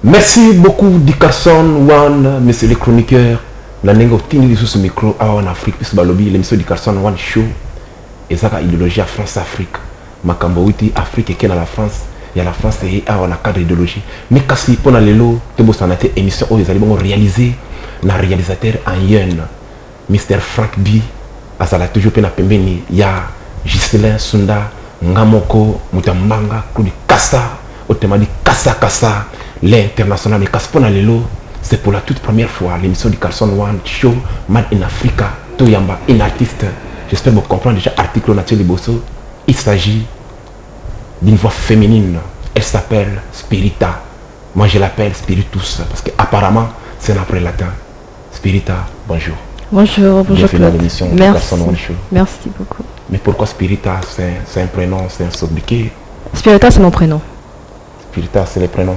Merci beaucoup Dickerson One, monsieur le chroniqueur. La nengo tini sous ce micro en Afrique, puisque balobi l'émission Dickerson One Show. Et ça, la idéologie à France-Afrique. Makambo Witi, Afrique et la France. Il y a la France et on a cadre idéologie. Mais kasi pour les lots, tu as une émission où ils allaient réaliser un réalisateur en yen. Mr. Frank B. Azala toujours pena pembeni. Il y a Giselin Sunda, Ngamoko, Mutambanga, Claude Kassa, Otemadi Kassa Kassa, l'international. Mais kasi pour les lots, c'est pour la toute première fois l'émission du Carson One Show, Man in Africa, Toyamba, un artiste. J'espère que vous comprenez déjà l'article Nathalie Bosso. Il s'agit d'une voix féminine. Elle s'appelle Spirita. Moi je l'appelle Spiritus parce qu'apparemment c'est un après latin. Spirita, bonjour. Bonjour, bonjour. Bienvenue à l'émission du Carson One Show. Merci beaucoup. Mais pourquoi Spirita? C'est un prénom, c'est un sobriquet. Spirita c'est mon prénom. Spirita c'est le prénom.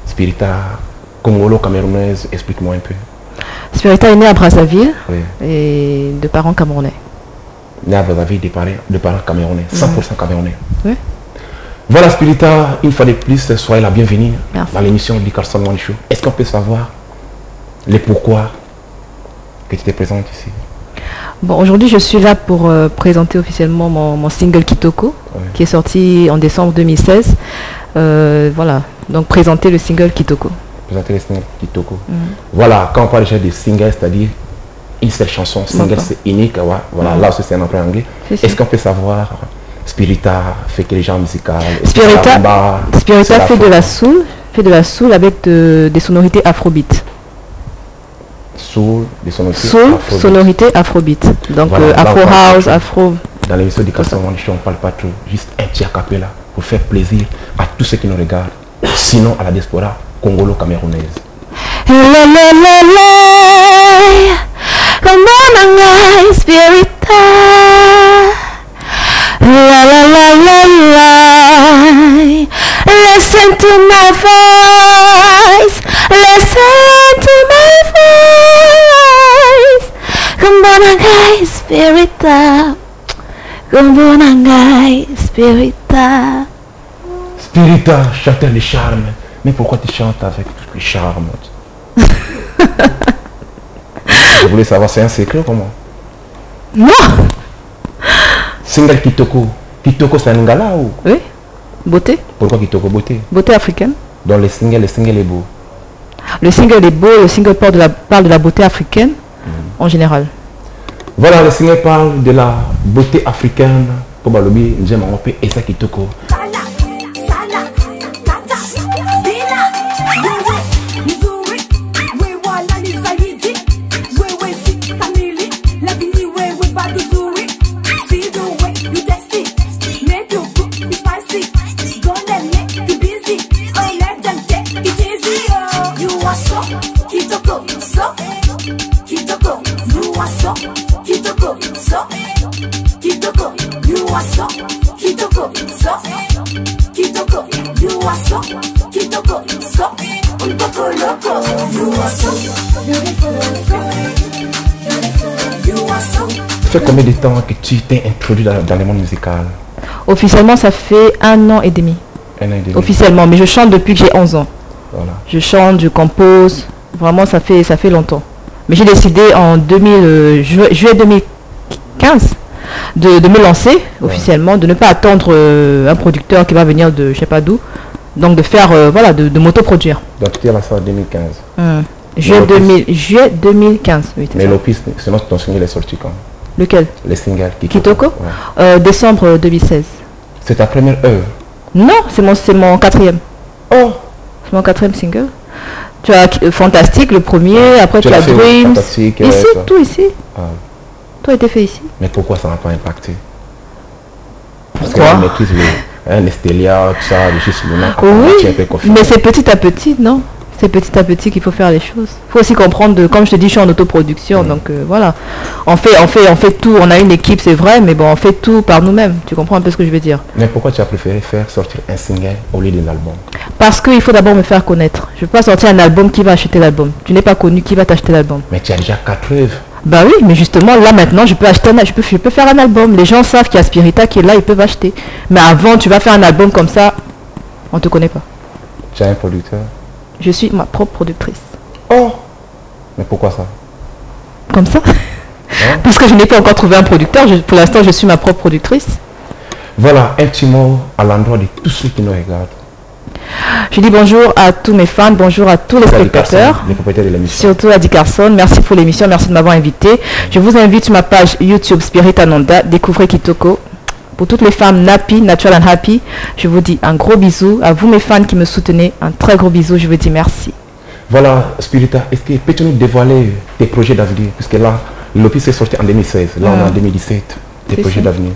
Spirita, congolo camerounaise, explique-moi un peu. Spirita est née à Brazzaville, oui, et de parents camerounais. Né à Brazzaville, de parents camerounais, 100% camerounais. Oui. Voilà Spirita, une fois de plus, soyez la bienvenue. Merci. Dans l'émission du Carson One Show. Est-ce qu'on peut savoir les pourquoi que tu te présentes ici? Bon, aujourd'hui je suis là pour présenter officiellement mon single Kitoko, oui, qui est sorti en décembre 2016. Voilà, donc présenter le single Kitoko. Présenter le single Kitoko. Voilà, quand on parle déjà de single, c'est-à-dire une seule chanson, single c'est unique, ouais, voilà, là aussi c'est un emprunt anglais. Est-ce qu'on peut savoir Spirita fait quel genre musical? Spirita fait de la soul avec des sonorités afrobeat. Soul, des sonorités afrobeat. Sonorité afrobeat. Donc voilà, afro house, afro. Dans l'émission du Carson One Show, on ne parle pas trop, juste un petit acapella pour faire plaisir à tous ceux qui nous regardent, sinon à la diaspora congolo-camerounaise. Come on, Spirita. La la la la la. Listen to my voice. Listen to my voice. Come on, Spirita. Come on, Spirita. Spirita, chanteur de charme. Mais pourquoi tu chantes avec le charme? Je voulais savoir, c'est un secret comment? Non. Single Kitoko. Kitoko c'est un ngala ou? Oui. Beauté. Pourquoi Kitoko? Beauté. Beauté africaine. Donc le single est beau. Le single est beau, le single parle de la beauté africaine en général. Voilà, le single parle de la beauté africaine. Pour Balobi, j'aime en paix et ça Kitoko. Ça fait combien de temps que tu t'es introduit dans le monde musical? Officiellement, ça fait 1 an et demi. 1 an et demi. Officiellement, mais je chante depuis que j'ai 11 ans. Voilà. Je chante, je compose. Vraiment, ça fait longtemps. Mais j'ai décidé en juillet 2015 de me lancer officiellement, de ne pas attendre un producteur qui va venir de je sais pas d'où. Donc de faire, voilà, de m'autoproduire. Donc tu es lancé en 2015. Juillet 2015. Oui, mais l'opus, sinon ton single est sorti quand? Lequel? Le single Kitoko, ouais. Décembre 2016. C'est ta première œuvre? Non, c'est mon 4e. Oh! C'est mon 4e single. Tu as Fantastique, le premier, après tu as Dreams. Ici, tout ici. Ah. Tout a été fait ici. Mais pourquoi ça n'a pas impacté? Pourquoi? Maîtrise un Estelia, tout ça, juste le nom. Oui, mais c'est petit à petit, non? C'est petit à petit qu'il faut faire les choses. Il faut aussi comprendre, comme je te dis, je suis en autoproduction, donc voilà. On fait tout, on a une équipe, c'est vrai, mais bon, on fait tout par nous-mêmes. Tu comprends un peu ce que je veux dire? Mais pourquoi tu as préféré faire sortir un single au lieu d'un album? Parce qu'il faut d'abord me faire connaître. Je ne peux pas sortir un album, qui va acheter l'album? Tu n'es pas connu, qui va t'acheter l'album? Mais tu as déjà 4 œuvres. Bah oui, mais justement, là maintenant, je peux faire un album. Les gens savent qu'il y a Spirita qui est là, ils peuvent acheter. Mais avant, tu vas faire un album comme ça, on ne te connaît pas. Tu as un producteur? Je suis ma propre productrice. Oh, mais pourquoi ça? Comme ça. Hein? Parce que je n'ai pas encore trouvé un producteur. Pour l'instant, je suis ma propre productrice. Voilà, un petit mot à l'endroit de tous ceux qui nous regardent. Je dis bonjour à tous mes fans, bonjour à tous les spectateurs, les propriétaires de l'émission. surtout à Dick Carson. Merci pour l'émission, merci de m'avoir invité. Je vous invite sur ma page YouTube Spirit Ananda, découvrez Kitoko. Pour toutes les femmes Nappy, Natural and Happy, je vous dis un gros bisou. À vous mes fans qui me soutenez, un très gros bisou, je vous dis merci. Voilà, Spirita, est-ce que peux-tu nous dévoiler tes projets d'avenir? Puisque là, l'office est sorti en 2016, là on est en 2017, tes projets d'avenir.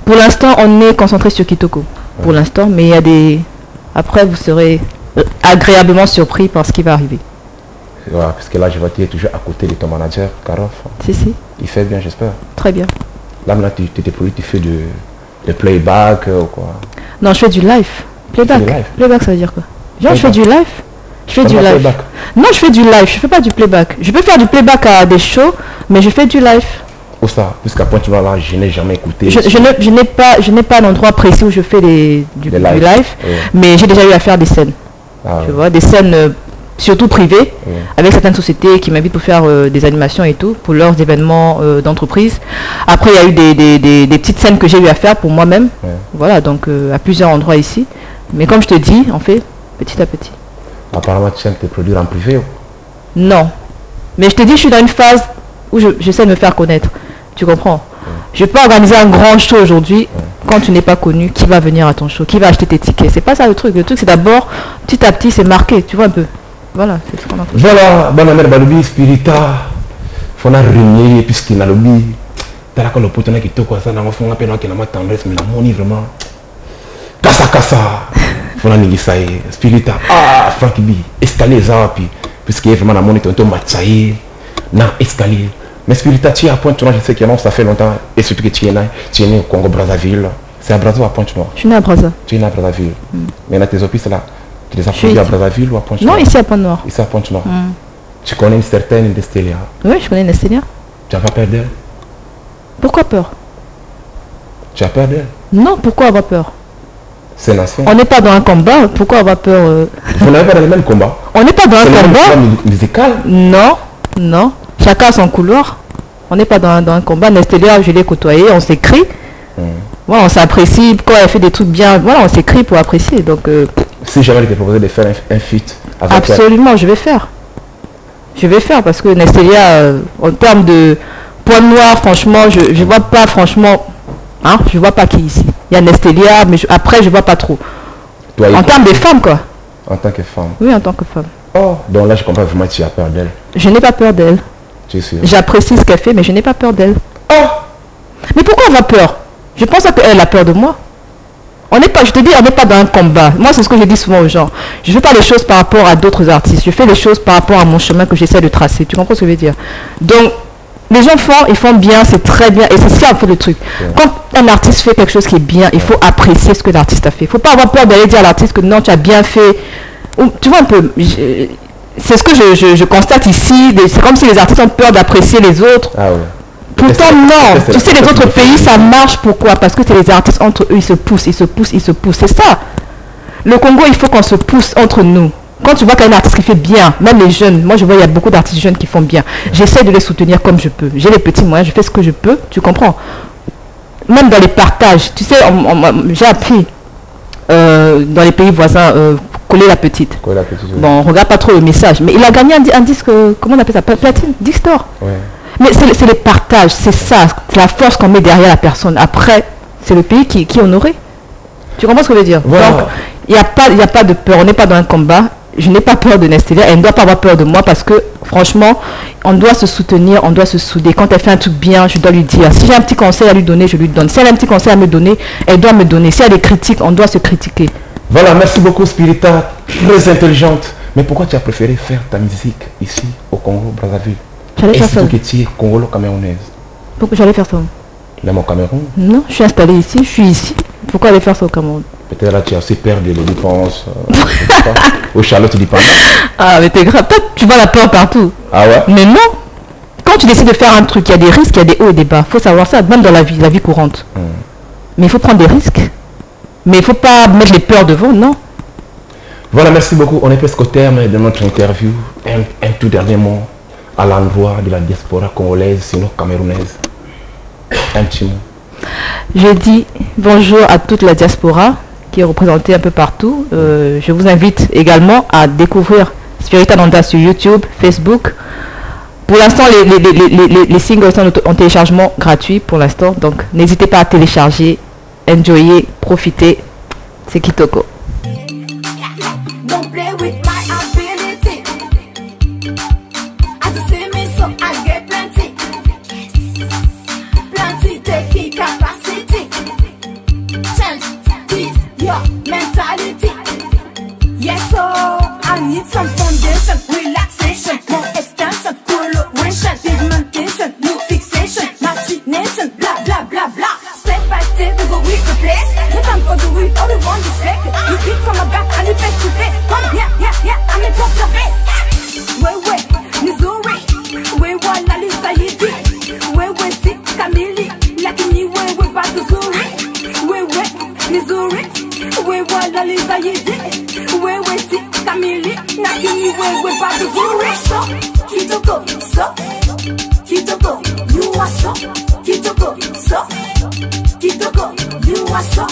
Pour l'instant, on est concentré sur Kitoko. Pour l'instant, mais il y a des... Après, vous serez agréablement surpris par ce qui va arriver. Voilà, parce que là, je vois que tu es toujours à côté de ton manager, Karof. Si. Il fait bien, j'espère. Très bien. Là, maintenant, tu t'es produit, tu fais de playback ou quoi? Non, je fais du live. Playback. Playback, ça veut dire quoi? Genre, je fais du live. Je fais du live. Playback. Non, je fais du live. Je fais pas du playback. Je peux faire du playback à des shows, mais je fais du live. Où ça? Puisqu'à Pointe-Noire, là, je n'ai jamais écouté. Je n'ai pas d'endroit précis où je fais du live, mais j'ai déjà eu à faire des scènes. Tu vois, des scènes surtout privées, avec certaines sociétés qui m'invitent pour faire des animations et tout, pour leurs événements d'entreprise. Après, il y a eu des petites scènes que j'ai eu à faire pour moi-même. Voilà, donc à plusieurs endroits ici. Mais comme je te dis, on fait petit à petit. Apparemment, tu aimes te produire en privé? Non. Mais je te dis, je suis dans une phase où j'essaie de me faire connaître. Tu comprends? Je peux organiser un grand show aujourd'hui. Quand tu n'es pas connu, qui va venir à ton show? Qui va acheter tes tickets? C'est pas ça le truc. Le truc, c'est d'abord, petit à petit, c'est marqué. Tu vois un peu. Voilà, c'est ce qu'on a fait. Voilà, Banamère Balobi, Spirita, Fona Renier, puisqu'il a lobby. T'as la qu'on a poté qui toque ça, n'a pas fait un peu de tendresse, mais la monnaie vraiment. Kassa, Fona Nigisaye, Spirita, Frankie B, escalier Zapi, puisqu'il y a vraiment la monnaie, tu matchaye, na escalier. Mais Spirita, tu es à Pointe-Noire, je sais que ça fait longtemps, et surtout que tu es né au Congo-Brazzaville. C'est à Brazzaville ou à Pointe-Noire? Je suis né à Brazzaville. Tu es né à Brazzaville. Maintenant, tes offices là, tu les as produits à Brazzaville ou à Pointe-Noire? Non, ici à Pointe-Noire. Ici à Pointe-Noire. Tu connais une certaine Nestelia? Oui, je connais Nestelia. Tu n'as pas peur d'elle? Pourquoi peur? Tu as peur d'elle? Non, pourquoi avoir peur? C'est un ancien. On n'est pas dans un combat, pourquoi avoir peur? Vous n'avez pas dans le même combat? On n'est pas dans un combat. Musical? Non. Chacun a son couloir. On n'est pas dans un combat. Nestelia, je l'ai côtoyé, on s'écrit. Voilà, on s'apprécie. Quand elle fait des trucs bien, voilà, on s'écrit pour apprécier. Donc, si jamais il te proposé de faire un feat avec absolument, elle, je vais faire. Je vais faire parce que Nestelia, en termes de poids noir, franchement, je vois pas, franchement, hein, je vois pas qui ici. Il y a Nestelia, mais après, je vois pas trop. Toi, en termes de femmes, quoi. En tant que femme? Oui, en tant que femme. Oh, donc là, je comprends vraiment que tu as peur d'elle. Je n'ai pas peur d'elle. J'apprécie ce qu'elle fait, mais je n'ai pas peur d'elle. Oh! Mais pourquoi avoir peur? Je pense qu'elle a peur de moi. On n'est pas, je te dis, on n'est pas dans un combat. Moi, c'est ce que je dis souvent aux gens. Je ne fais pas les choses par rapport à d'autres artistes. Je fais les choses par rapport à mon chemin que j'essaie de tracer. Tu comprends ce que je veux dire? Donc, les gens ils font bien, c'est très bien. Et c'est ça un peu le truc. Quand un artiste fait quelque chose qui est bien, il faut apprécier ce que l'artiste a fait. Il ne faut pas avoir peur d'aller dire à l'artiste que non, tu as bien fait. Tu vois un peu... C'est ce que je constate ici. C'est comme si les artistes ont peur d'apprécier les autres. Ah ouais. Pourtant, non. Tu sais, les autres pays, ça marche. Pourquoi? Parce que c'est les artistes entre eux, ils se poussent. C'est ça. Le Congo, il faut qu'on se pousse entre nous. Quand tu vois qu'il y a un artiste qui fait bien, même les jeunes, moi je vois, il y a beaucoup d'artistes jeunes qui font bien. J'essaie de les soutenir comme je peux. J'ai les petits moyens, je fais ce que je peux. Tu comprends? Même dans les partages. Tu sais, j'ai appris dans les pays voisins... Coller la petite. Oui. Bon, on regarde pas trop le message, mais il a gagné un disque, comment on appelle ça, platine, disque d'or. Ouais. Mais c'est les partages, c'est ça, c'est la force qu'on met derrière la personne. Après, c'est le pays qui est honoré. Tu comprends ce que je veux dire? Voilà. Donc, il n'y a pas de peur, on n'est pas dans un combat. Je n'ai pas peur de Nestelia, elle ne doit pas avoir peur de moi parce que, franchement, on doit se soutenir, on doit se souder. Quand elle fait un truc bien, je dois lui dire. Si j'ai un petit conseil à lui donner, je lui donne. Si elle a un petit conseil à me donner, elle doit me donner. Si elle a des critiques, on doit se critiquer. Voilà, merci beaucoup Spirita, très intelligente. Mais pourquoi tu as préféré faire ta musique ici au Congo, Brazzaville? J'allais faire ça. Est-ce que tu es congolo-camerounaise? Pourquoi j'allais faire ça? Même au Cameroun? Non, je suis installée ici, je suis ici. Pourquoi aller faire ça au Cameroun? Peut-être là tu as assez peur de les dépenses. Au Charlotte du Panda. Ah mais t'es grave, toi tu vois la peur partout. Ah ouais? Mais non. Quand tu décides de faire un truc, il y a des risques, il y a des hauts et des bas. Il faut savoir ça, même dans la vie courante. Mais il faut prendre des risques. Mais il ne faut pas mettre les peurs devant, non. Voilà, merci beaucoup. On est presque au terme de notre interview. Un tout dernier mot à l'endroit de la diaspora congolaise, sinon camerounaise. Un petit mot. Je dis bonjour à toute la diaspora qui est représentée un peu partout. Je vous invite également à découvrir Spiritananda sur YouTube, Facebook. Pour l'instant, les singles sont en téléchargement gratuit pour l'instant. Donc, n'hésitez pas à télécharger, enjoyer, profiter. C'est Kitoko. Don't play with my ability. As you see me, so I get plenty. Plenty taking capacity. Change this your mentality. Yes, so I need some foundation, relaxation, more extension, coloration, pigmentation, new fixation, machination, blah blah blah blah. Step by step, we go with the place. No time for the week, all the one is fake. You speak from my back and you face to face. Come here, I'm in top the face. Wait, Missouri. Wait, la lista yidi. Wait, sick Camille. Like me, wait, back to Missouri. Wait, Missouri. Wait, la lista yidi. Wait, sick Camille. Like me, wait, back to Missouri. So, Kitoko, so. Kitoko, you are so. Kitoko, so. Kitoko, you are so.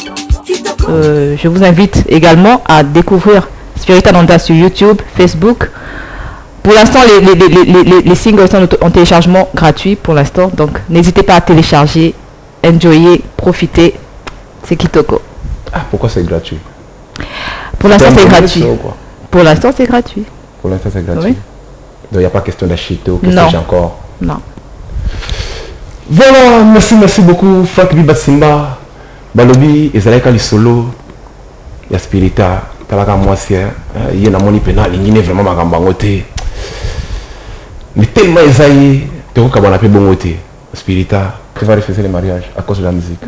Je vous invite également à découvrir Spiritananda sur YouTube, Facebook. Pour l'instant, les singles sont en téléchargement gratuit pour l'instant. Donc, n'hésitez pas à télécharger, enjoyer, profiter. C'est Kitoko. Ah, pourquoi c'est gratuit? Pour l'instant, c'est gratuit. Pour l'instant, c'est gratuit. Pour l'instant, c'est gratuit. Oui. Donc, il n'y a pas question d'acheter ou que Non. sais-je encore. Non. Voilà, merci beaucoup. Frank Bibatsimba. Balobi, ezalaka li solo. Ya spirita. Talaka mwasi. Yé na moni pena. L'ingine vraiment magambangote. Mais tellement esaye. Te kabana pe bongote. Spirita. Tu vas refuser le mariage à cause de la musique.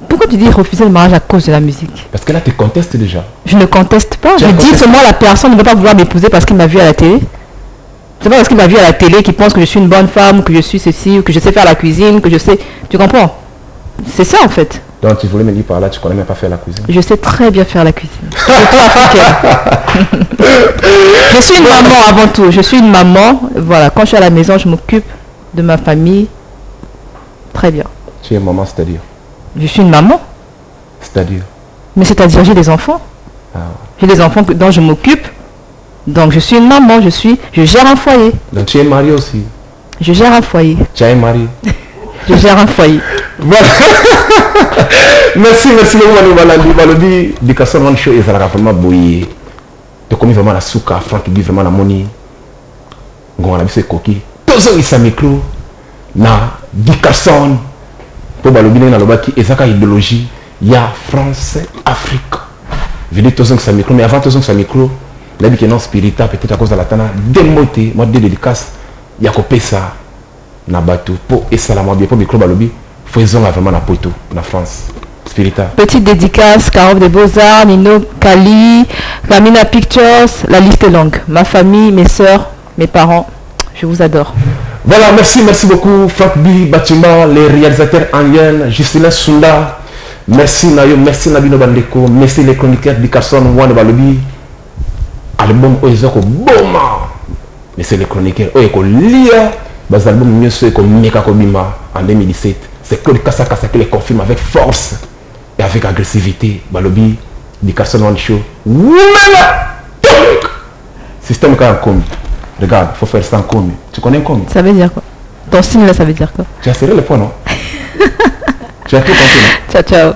Pourquoi tu dis refuser le mariage à cause de la musique? Parce que là, tu contestes déjà. Je ne conteste pas. Tu Je as dis contesté. seulement la personne ne va pas vouloir m'épouser parce qu'il m'a vu à la télé. C'est pas parce qu'il m'a vu à la télé qu'il pense que je suis une bonne femme, que je suis ceci, ou que je sais faire la cuisine, que je sais... Tu comprends? C'est ça en fait. Donc, tu voulais me dire par là, tu connais même pas faire la cuisine. Je sais très bien faire la cuisine. Surtout africaine. Je suis une maman avant tout. Je suis une maman. Voilà, quand je suis à la maison, je m'occupe de ma famille. Très bien. Tu es maman, c'est-à-dire. Je suis une maman. C'est-à-dire. Mais c'est-à-dire, j'ai des enfants. Ah. J'ai des enfants dont je m'occupe. Donc, je suis une maman. Je gère un foyer. Donc, tu es marié aussi. Je gère un foyer. Tu as un mari. Je gère un foyer. Voilà. Merci beaucoup, Manu Balobi. Dikason One Show, ils ont vraiment bouillé. Tu as commis vraiment la souka, Franck qui dit vraiment la money. On a vu ce coquille. Tous ils sont micro. Na Dikason. Pour Balobi, il y a une idéologie. Il y a France, Afrique. Je dis tous ils sont micro. Mais avant tous ils sont micro, il a dit que non, spirita, peut-être à cause de la tana. Démoté, moi, des dédicaces. Il y a coupé ça. Na bateau pour et ça la moi bien pour micro balobi faisons vraiment la poto na France spirita. Petite dédicace, Carob des Beaux-Arts, Nino Kali, Kamina Pictures, la liste est longue. Ma famille, mes soeurs, mes parents, je vous adore. Voilà, merci beaucoup Frank B Batima, les réalisateurs Angen, Juscelin Sunda, merci Nayo, merci Nabino Bandeko, merci les chroniqueurs du Carson One Balobi. Album Oizoko Boma. Merci les chroniqueurs Oeko Lia. Bas album mieux ceux comme Meka Kobima en 2017. C'est Claude Kassaka qui les confirme avec force et avec agressivité. Balobi, du Carson One Show. Voilà! Système quand même commis. Regarde, il faut faire ça en commis. Tu connais un commis? Ça veut dire quoi? Ton signe là, ça veut dire quoi? Tu as serré le point, non? Tu as tout compris, non? Ciao, ciao.